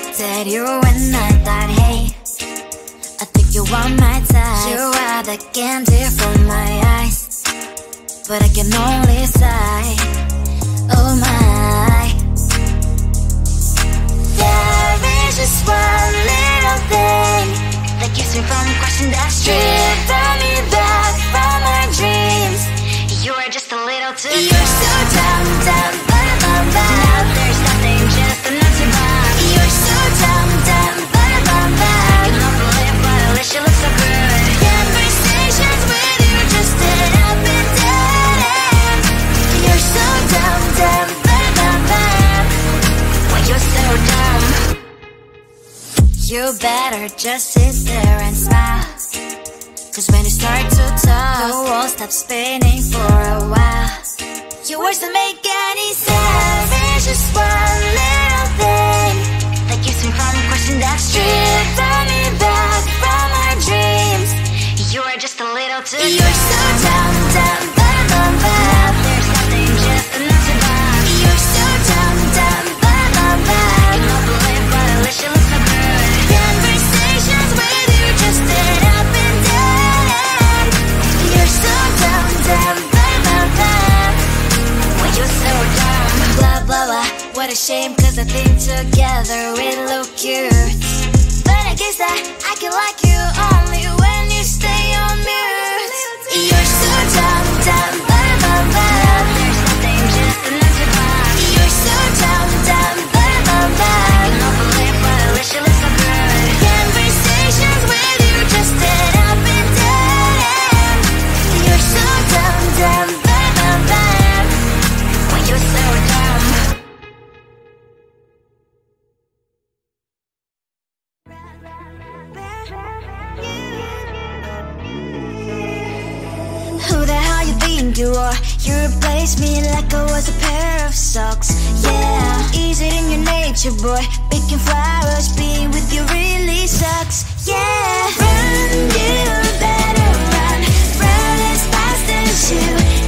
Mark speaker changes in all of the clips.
Speaker 1: looked at you and I thought, hey, I think you are my type. You are the candy from my eyes, but I can only sigh, oh my. There is just one little thing that keeps me from crossing that street. Bring me back from my dreams. You are just a little too close. You're so dumb, dumb, ba-da-bum-bum. Now there's nothing, just a nut to bomb. You're so dumb, dumb, ba-da-bum-bum. I can overlive, but at least you look so good. Conversations with you just end up in dead ends. You're so dumb, dumb, ba-da-bum-bum. When you're so dumb, you better just sit there and smile, 'cause when you start to talk, the world stops spinning for a while. Your words don't make any sense. There's just one little thing that keeps me from crossing that street. Bring me back from my dreams. You are just a little too close. You're so dumb, dumb, ba-da-bum-bum. There's nothing, just a nut to bomb. You're so dumb, dumb, ba-da-bum-bum. I can overlive, but at least you look so good. Conversations with you just end up in dead ends. You're so dumb, dumb, ba-da-bum-bum. When you're so dumb, blah, blah, blah. What a shame, 'cause I think together we look cute. But I guess that I can like you only when you stay on mute. You're so dumb, dumb, ba-da-bum-bum. There's nothing, just a nut to bomb. You're so dumb, dumb, ba-da-bum-bum. I can overlive, but at least you look so good. Conversations with you just end up in dead ends. You're so dumb, dumb, ba-da-bum-bum. When you're so dumb. Who the hell you think you are? You replaced me like I was a pair of socks. Yeah, is it in your nature, boy? Picking flowers, being with you really sucks. Yeah, run, you better run. Run as fast as you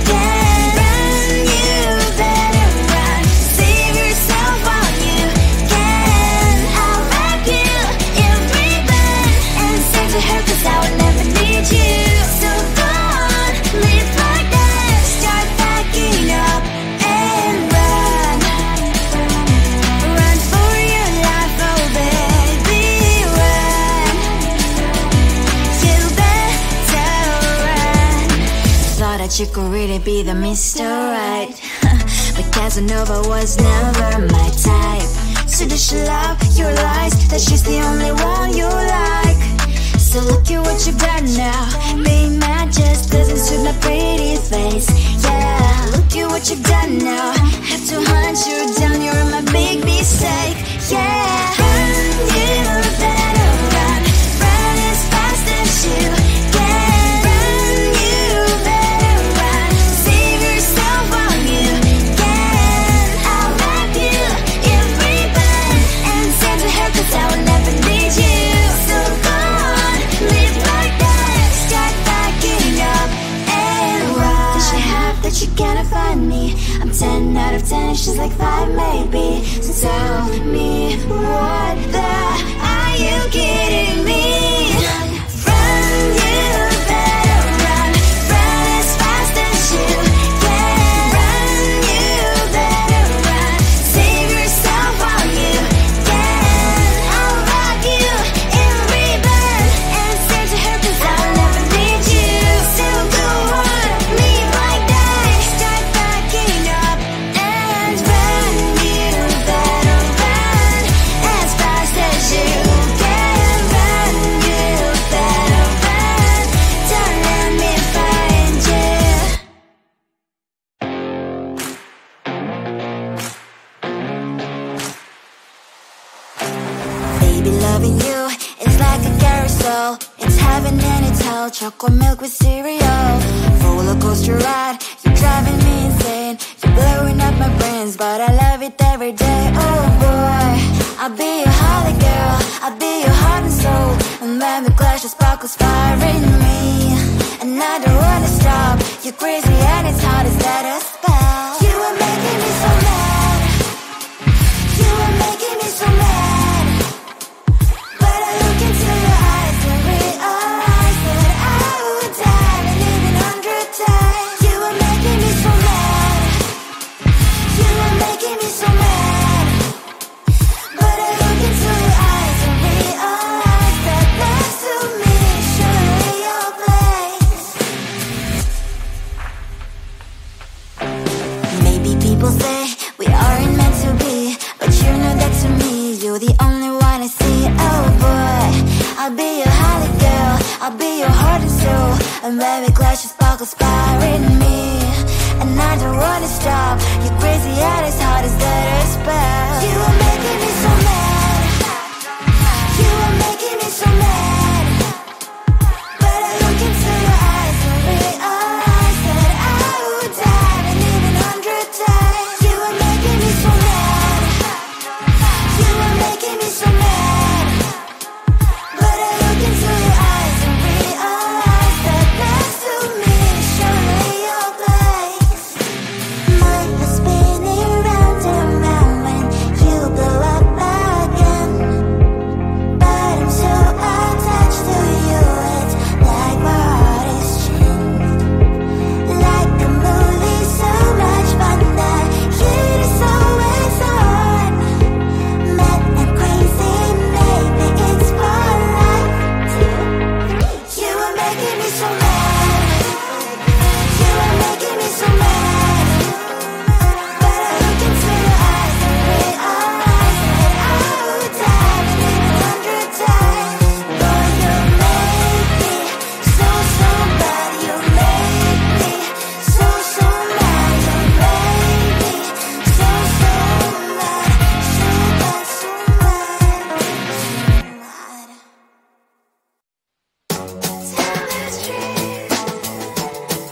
Speaker 1: can. Run, you better run. Save yourself while you can. I'll wrap you in ribbon and send to her, 'cause I will never need you. So go on, live like that. Start backing up and run. Run for your life, oh baby, run. You better run. Thought that you could really be the Mr. Right, but Casanova was never my type. So does she love your lies, that she's the only one you like? So look at what you've done now. Being mad just doesn't suit my pretty face. Yeah, look at what you've done now. Have to hunt you down, you're my big mistake. Yeah, run, you better run. Run as fast as you can. Run, you better run. Save yourself while you can. I'll wrap you in ribbon and send to her, 'cause I will never need you. So go on, live like that. Start backing up and run. Does she have that you cannot find me? I'm 10 out of 10, she's like 5 maybe. So tell me, what the are you kidding me? Run, you better run. Run as fast as you can. Run, you better run. Save yourself while you can. I'll wrap you in ribbon and send to her, 'cause I'll never need you. So go on, live like that. Start backing up and run. You better run as fast as you can. Run, you better run. Don't let me find you. Baby, loving you is like a carousel. It's heaven and it's hell. Chocolate milk with cereal. Roller coaster ride, you're driving me insane. You're blowing up my brains, but I love it every day. Oh boy, I'll be your holly girl. I'll be your heart and soul. And when we clash, the sparkles fire in me. And I don't wanna stop. You're crazy and it's hard to set a spell. You are making me so mad. You are making me so mad. And baby, glass sparkles inspiring me. And I don't wanna stop. Your crazy head is hard as that a spell. You are making me so mad. You are making me so mad. But I look into your eyes and realize that I would die and even 100 times. You are making me so mad. You are making me so mad. But I look into your eyes and realize that next to me is surely your place. My head's spinning round and round when you blow up again. But I'm so attached to you, it's like my heart is chained. Like a movie, so much fun that heat is always on. Mad and crazy, maybe it's for life. You are making me so mad. You are making me so mad. But I look into your eyes and realize that I would die and even 100 times. Boy, you make me so, so bad. You make me so, so mad. You make me so, so mad. So bad, so mad, so mad. Tell the truth,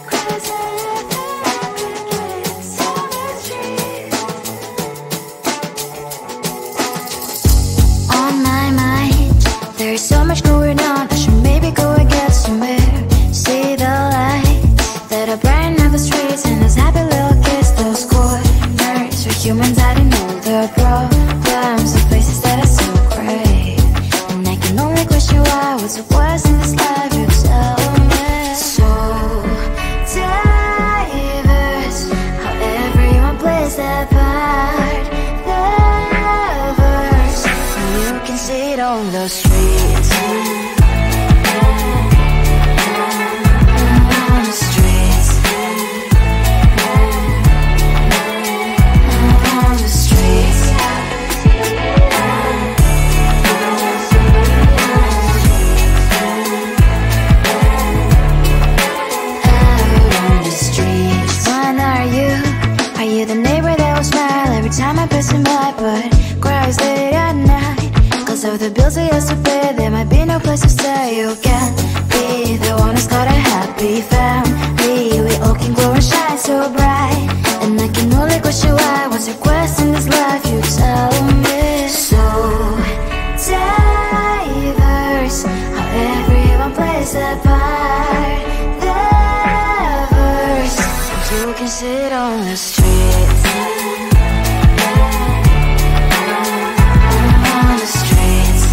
Speaker 1: 'cause I love crickets. Tell the truth. On my mind, there's so much going on. I should maybe go and get somewhere. See the lights that are bright up the streets, and those happy little kids, those corners for humans I didn't know the problems of places that are so great. And I can only question why, what's the worst in this life, you tell me. So diverse, how everyone plays their part. Lovers, and you can see it on the streets. On the streets. On the streets. Out on the streets. When are you? Are you the neighbor that will smile every time I pass him by, but cries late at night? 'Cause of the bills he has to pay, there might be no place to stay. You can't be the one who's got a happy family. We all can glow and shine so bright. And I can only question why, what's your quest in this life, you tell me. So diverse, how everyone plays their part. Lovers, you can sit on the streets. On the streets.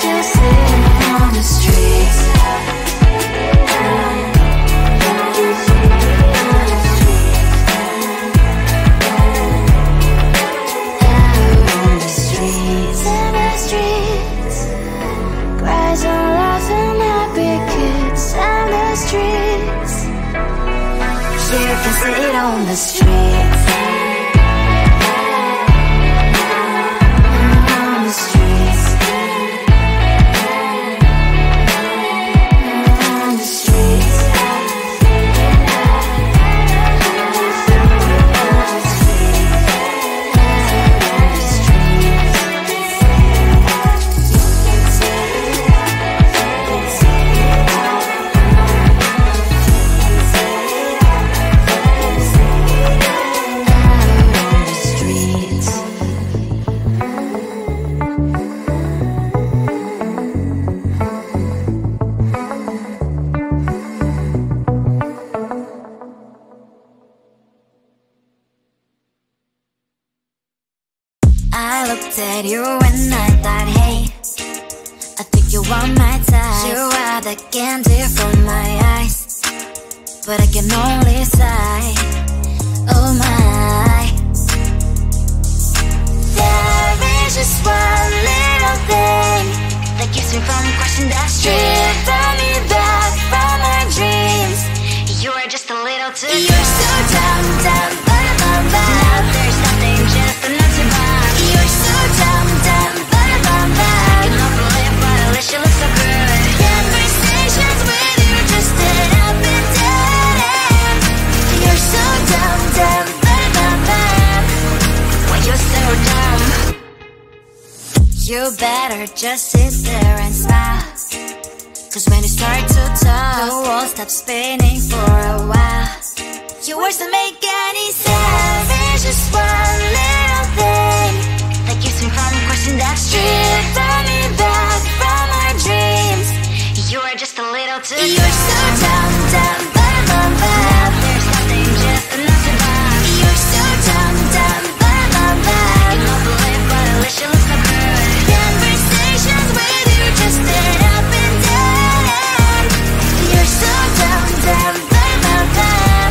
Speaker 1: You sit on the streets. Out on the streets. In the streets. Cries and laughs and happy kids. On the streets. You can sit on the streets. On the streets. On the streets. I looked at you and I thought, hey, I think you are my type. You are the candy from my eyes, but I can only sigh, oh my. There is just one little thing that keeps me from crossing that street. Driven me back from my dreams. You are just a little too good. You're so dumb, dumb, now there's nothing just enough to buy. You're so dumb, dumb, you don't believe, but at least you look so good. You better just sit there and smile, cause when you start to talk, the world stops spinning for a while. Your words don't make any sense. It's just one little thing that keeps me from crossing that street, turn me back from our dreams. You are just a little too good. You're so dumb, dumb, bum, bum, bum. There's nothing just enough to buy. You're so dumb, dumb, bum, bum, bum. You don't believe, but at least you look so good. Conversations with you just stand up and down. You're so dumb, dumb, bum, bum, bum.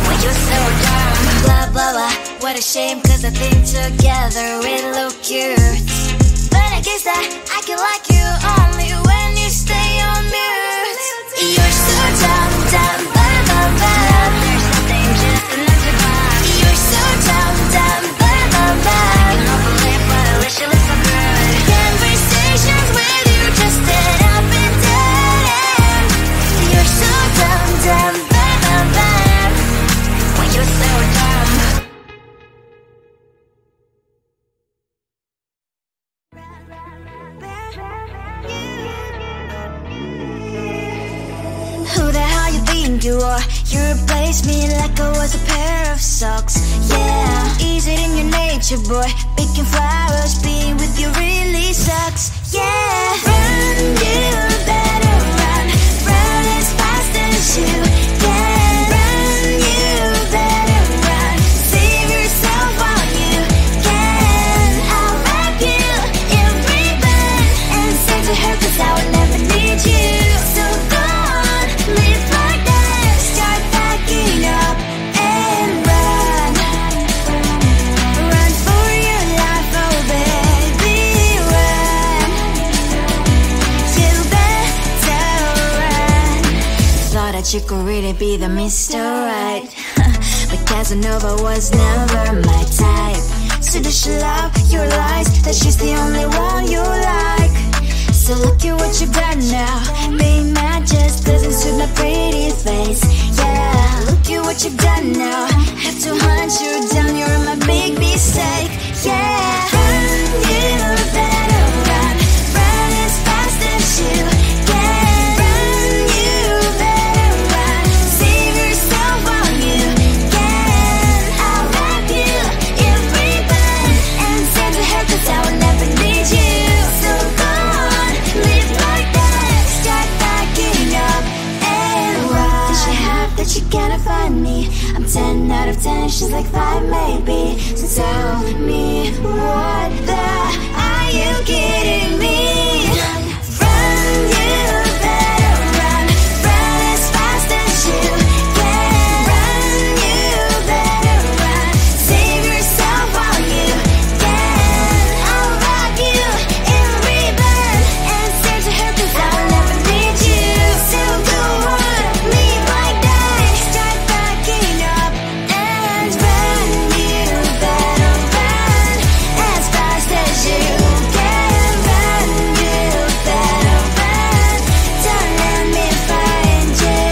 Speaker 1: When you're so dumb. Blah, blah, blah. What a shame, cause I think together we look cute. But I guess that I can like you only when you stay on mute. You're so dumb, dumb, bum, bum, bum. There's nothing just enough to buy. You're so dumb, dumb, bum, bum, bum. You don't believe, but at least you look so good. Conversations with you just stand up and down. You're so dumb, dumb, bum, bum, bum. When you're so dumb. Who the hell you think you are? You replaced me like I was a pair of socks. Yeah, is it in your nature, boy? Picking flowers, being with you really sucks. Yeah, run, you better run. Run as fast as you can. Run, you better run. Save yourself while you can. I'll wrap you in ribbon and send to her, cause I will never need you. So go on, live like that. Start packing up and run. Run for your life, oh baby, run. You better run. Thought that you could really be the Mr. Right, but Casanova was never my type. So does she love your lies, that she's the only one you like? So look at what you've done now. Being mad just doesn't suit my pretty face. Yeah, look at what you've done now. Have to hunt you down, you're my big mistake. Yeah, run, you better run. Run as fast as you can. Run, you better run. Save yourself while you can. I'll wrap you in ribbon and send to her, cause I will never need you. So go on, live like that. Start packing up and run. Does she have that she cannot find me? I'm 10 out of 10, she's like 5 maybe. So tell me, what the are you kidding me? Run, you better run. Run as fast as you can. Run, you better run. Save yourself while you can. I'll wrap you in ribbon and send to her, cause I will never need you. So go on, live like that. Start packing up and run. You better run as fast as you can. Run, you better run. Don't let me find you.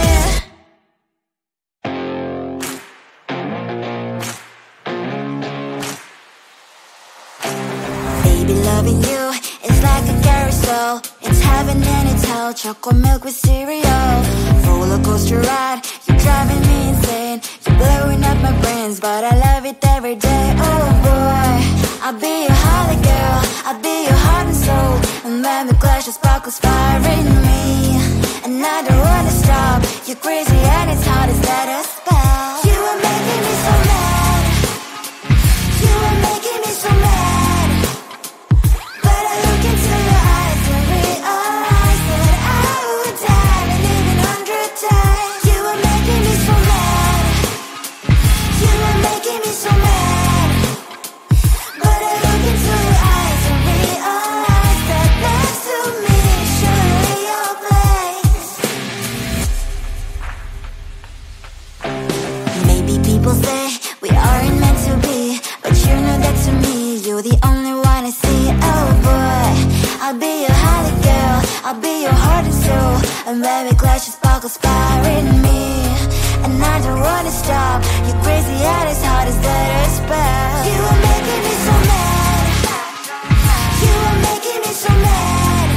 Speaker 1: Baby, loving you is like a carousel. It's heaven and it's hell. Chocolate milk with cereal. Roller coaster ride, you're driving me insane. You're blowing up my brains, but I love it every day. Oh boy, I'll be your holly girl. I'll be your heart and soul. And when we clash, the sparkles fire in me. And I don't wanna stop. You're crazy and it's hard as that a spell. You are making me so mad. You are making me so mad. But I look into your eyes and realize that I would die and even 100 times. You are making me so mad. You are making me so mad. But I look into your eyes and realize that next to me surely your place. Maybe people say we aren't meant to be, but you know that to me you're the only one I see. Oh boy, I'll be your holly girl. I'll be your heart and soul. And when we clash, the sparkles fire in me. And I don't wanna stop. You're crazy and as hard as that a spell. You are making me so mad. You are making so mad,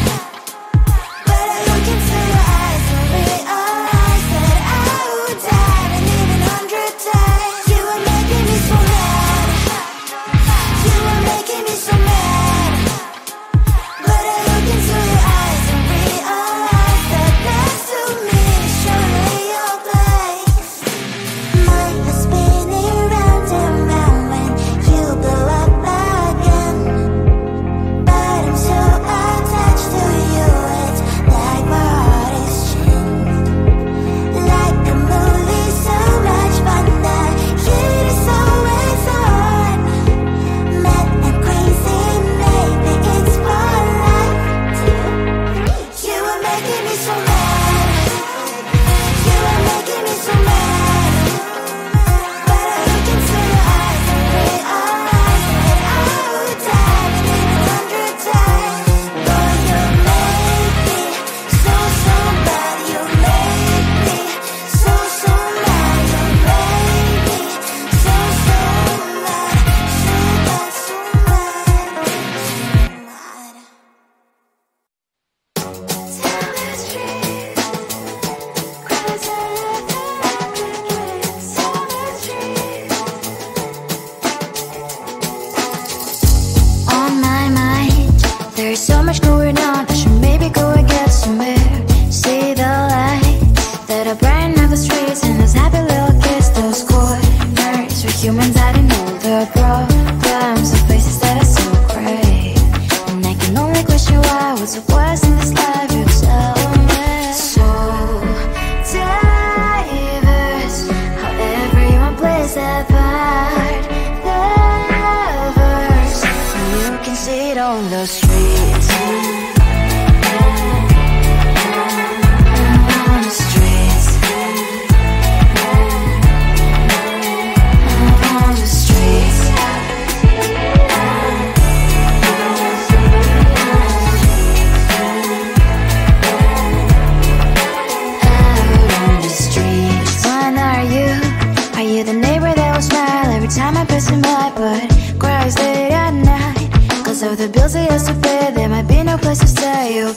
Speaker 1: but I look into your eyes and realize that I would die and even 100 times. You are making me so mad, you are making me so mad, but I look into your eyes and realize that next to me is surely your place. Mine is spinning round and round when you blow up again, but I'm so attached to you, it's like my heart is chained. Like a movie, so much fun that it is always on. Mad and crazy, maybe it's for life too. You are making me so mad, you are making me so mad, but I look into your eyes and realize that I would die and even 100 times. Boy, you make me so, so bad. You make me so, so mad. You make me so, so mad. So bad, so mad, so mad. Tell the street, cries I love every kiss. Tell the street. On my mind, there's so much going on. I should maybe go and get somewhere. See the lights that are brighten up the streets, and those happy little kids, those corners where humans hiding all the problems, the places that are so great. And I can only question why, what's the worst in this life? You tell me. So diverse, how everyone plays their part. Lovers, you can see it on the streets. On the streets. On the streets. Out on the streets. When are you? Are you the neighbor that will smile every time I pass him by, but cries late at night? Cause of the bills he has to pay, there might be no place to stay. You